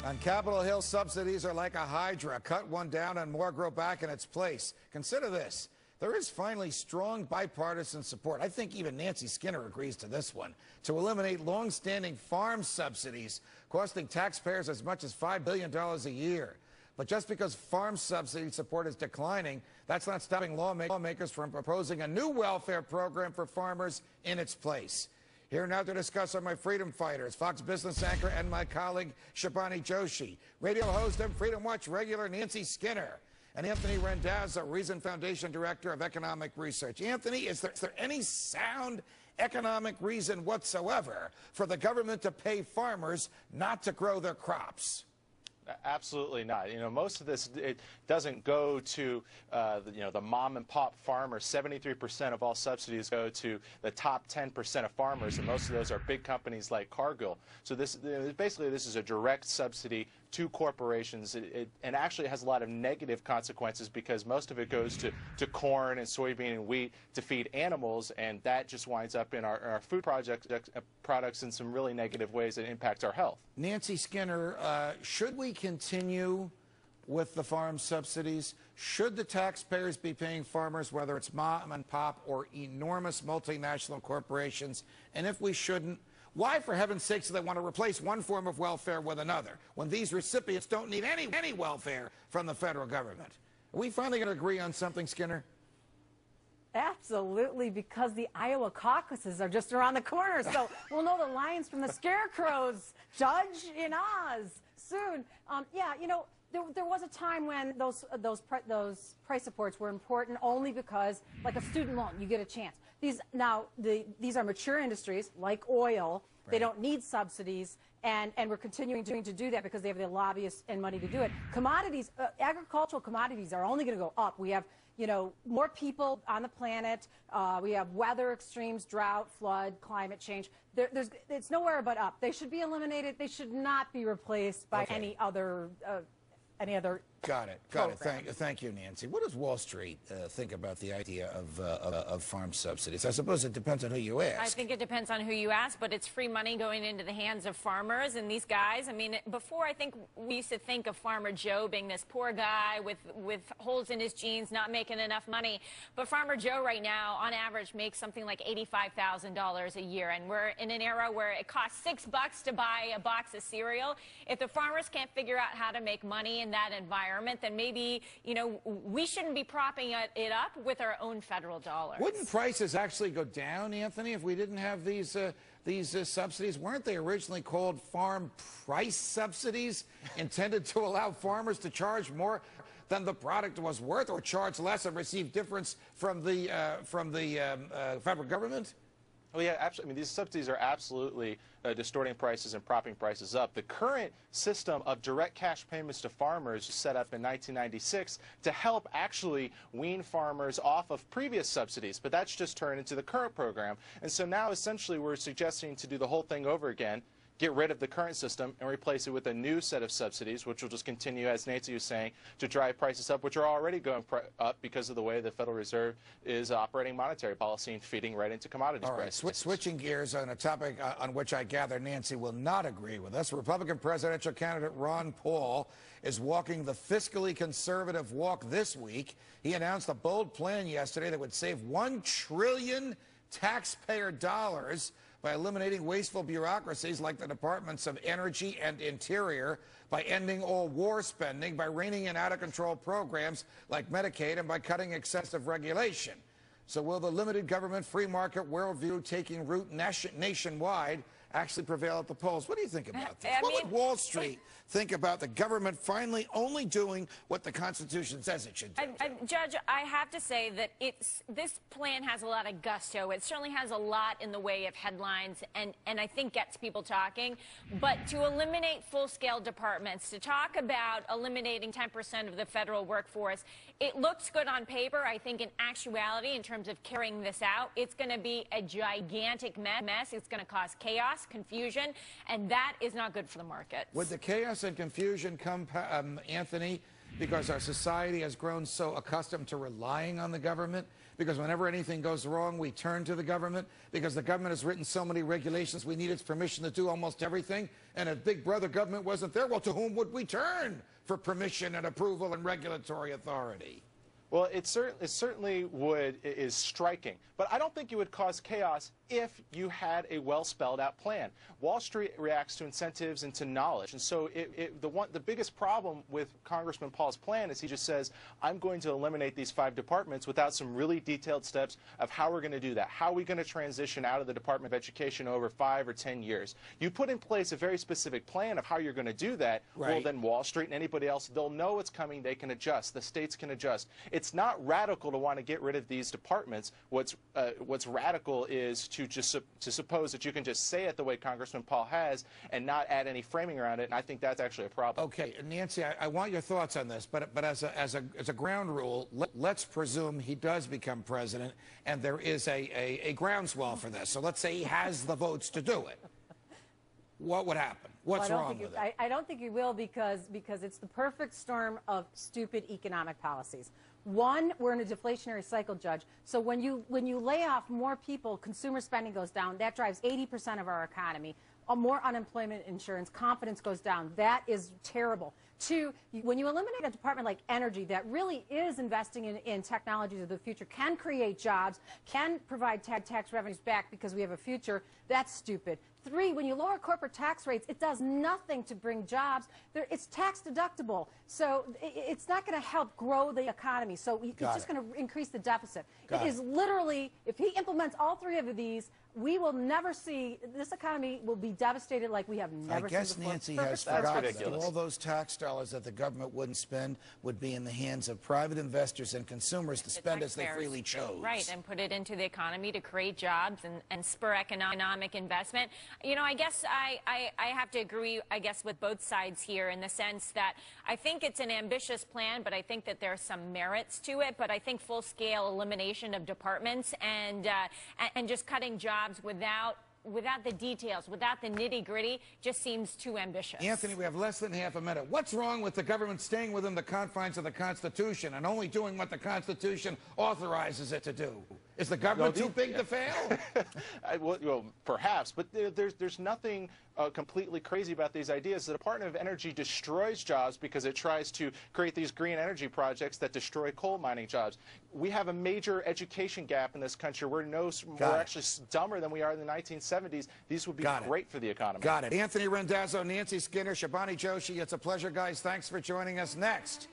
On Capitol Hill, subsidies are like a hydra. Cut one down and more grow back in its place. Consider this. There is finally strong bipartisan support. I think even Nancy Skinner agrees to this one, to eliminate long-standing farm subsidies costing taxpayers as much as $5 billion a year. But just because farm subsidy support is declining, that's not stopping lawmakers from proposing a new welfare program for farmers in its place. Here now to discuss are my freedom fighters, Fox Business anchor and my colleague Shabani Joshi, radio host and Freedom Watch regular Nancy Skinner, and Anthony Randazzo, Reason Foundation Director of Economic Research. Anthony, is there any sound economic reason whatsoever for the government to pay farmers not to grow their crops? Absolutely not. You know, most of this, it doesn't go to, the mom and pop farmers. 73% of all subsidies go to the top 10% of farmers, and most of those are big companies like Cargill. So basically this is a direct subsidy to corporations. And actually has a lot of negative consequences because most of it goes to corn and soybean and wheat to feed animals, and that just winds up in our food products in some really negative ways that impact our health. Nancy Skinner, should we continue with the farm subsidies? Should the taxpayers be paying farmers, whether it's mom and pop or enormous multinational corporations? And if we shouldn't, why, for heaven's sakes, do they want to replace one form of welfare with another when these recipients don't need any welfare from the federal government? Are we finally going to agree on something, Skinner? Absolutely, because the Iowa caucuses are just around the corner, so we'll know the lines from the scarecrows, Judge in Oz, soon. Yeah, you know, there was a time when those price supports were important only because, like a student loan, you get a chance. These are mature industries like oil. Right. They don't need subsidies, and we're continuing to do that because they have the lobbyists and money to do it. Commodities, agricultural commodities are only going to go up. We have, you know, more people on the planet. We have weather extremes, drought, flood, climate change. It's nowhere but up. They should be eliminated. They should not be replaced by any other. Got it. Thank you, Nancy. What does Wall Street think about the idea of farm subsidies? I suppose it depends on who you ask. I think it depends on who you ask, but it's free money going into the hands of farmers. And these guys, I mean, before I think we used to think of Farmer Joe being this poor guy with holes in his jeans, not making enough money. But Farmer Joe right now, on average, makes something like $85,000 a year. And we're in an era where it costs $6 to buy a box of cereal. If the farmers can't figure out how to make money in that environment, then maybe, you know, we shouldn't be propping it up with our own federal dollars. Wouldn't prices actually go down, Anthony, if we didn't have these subsidies? Weren't they originally called farm price subsidies, intended to allow farmers to charge more than the product was worth, or charge less and receive difference from the federal government? Well, yeah, absolutely. I mean, these subsidies are absolutely distorting prices and propping prices up. The current system of direct cash payments to farmers was set up in 1996 to help actually wean farmers off of previous subsidies, but that's just turned into the current program. And so now, essentially, we're suggesting to do the whole thing over again, get rid of the current system and replace it with a new set of subsidies, which will just continue, as Nancy was saying, to drive prices up, which are already going up because of the way the Federal Reserve is operating monetary policy and feeding right into commodities prices. All right, switching gears on a topic on which I gather Nancy will not agree with us. Republican presidential candidate Ron Paul is walking the fiscally conservative walk this week. He announced a bold plan yesterday that would save $1 trillion taxpayer dollars by eliminating wasteful bureaucracies like the Departments of Energy and Interior, by ending all war spending, by reining in out-of-control programs like Medicaid, and by cutting excessive regulation. So will the limited government free market worldview taking root nationwide actually prevail at the polls? What do you think about this? What would Wall Street think about the government finally only doing what the Constitution says it should do? Judge, I have to say that this plan has a lot of gusto. It certainly has a lot in the way of headlines and I think gets people talking. But to eliminate full-scale departments, to talk about eliminating 10% of the federal workforce, it looks good on paper. I think in actuality, in terms of carrying this out, it's going to be a gigantic mess. It's going to cause chaos, confusion, and that is not good for the markets. Would the chaos and confusion come, Anthony, because our society has grown so accustomed to relying on the government, because whenever anything goes wrong, we turn to the government, because the government has written so many regulations, we need its permission to do almost everything, and if Big Brother government wasn't there, well, to whom would we turn for permission and approval and regulatory authority? Well, it certainly is striking, but I don't think it would cause chaos if you had a well-spelled-out plan. Wall Street reacts to incentives and to knowledge, and so the biggest problem with Congressman Paul's plan is he just says, I'm going to eliminate these 5 departments without some really detailed steps of how we're going to do that. How are we going to transition out of the Department of Education over 5 or 10 years? You put in place a very specific plan of how you're going to do that, right. Well, then Wall Street and anybody else, they'll know what's coming, they can adjust, the states can adjust. It's not radical to want to get rid of these departments. What's radical is to suppose that you can just say it the way Congressman Paul has and not add any framing around it, and I think that's actually a problem. Okay, Nancy, I want your thoughts on this, but as a ground rule, let's presume he does become president, and there is a groundswell for this. So let's say he has the votes to do it. What would happen? What's wrong with it? I don't think he will because it's the perfect storm of stupid economic policies. One, we're in a deflationary cycle, Judge. So when you lay off more people, consumer spending goes down. That drives 80% of our economy. More unemployment insurance, confidence goes down. That is terrible. Two, when you eliminate a department like energy that really is investing in technologies of the future, can create jobs, can provide tax revenues back because we have a future, that's stupid. Three, when you lower corporate tax rates, it does nothing to bring jobs. It's tax deductible, so it's not going to help grow the economy. So it's just going to increase the deficit. It is literally, if he implements all 3 of these, we will never see, this economy will be devastated like we have never seen before. I guess Nancy has forgotten that all those tax dollars that the government wouldn't spend would be in the hands of private investors and consumers to spend as they freely chose. Right, and put it into the economy to create jobs and spur economic investment. You know, I guess I have to agree, I guess, with both sides here in the sense that I think it's an ambitious plan, but I think that there are some merits to it. But I think full-scale elimination of departments and just cutting jobs without the details, without the nitty-gritty, just seems too ambitious. Anthony, we have less than half a minute. What's wrong with the government staying within the confines of the Constitution and only doing what the Constitution authorizes it to do? Is the government too big to fail? Well, perhaps, but there's nothing completely crazy about these ideas. The Department of Energy destroys jobs because it tries to create these green energy projects that destroy coal mining jobs. We have a major education gap in this country. We're actually dumber than we are in the 1970s. These would be great for the economy. Got it. Anthony Randazzo, Nancy Skinner, Shabani Joshi, it's a pleasure, guys. Thanks for joining us. Next.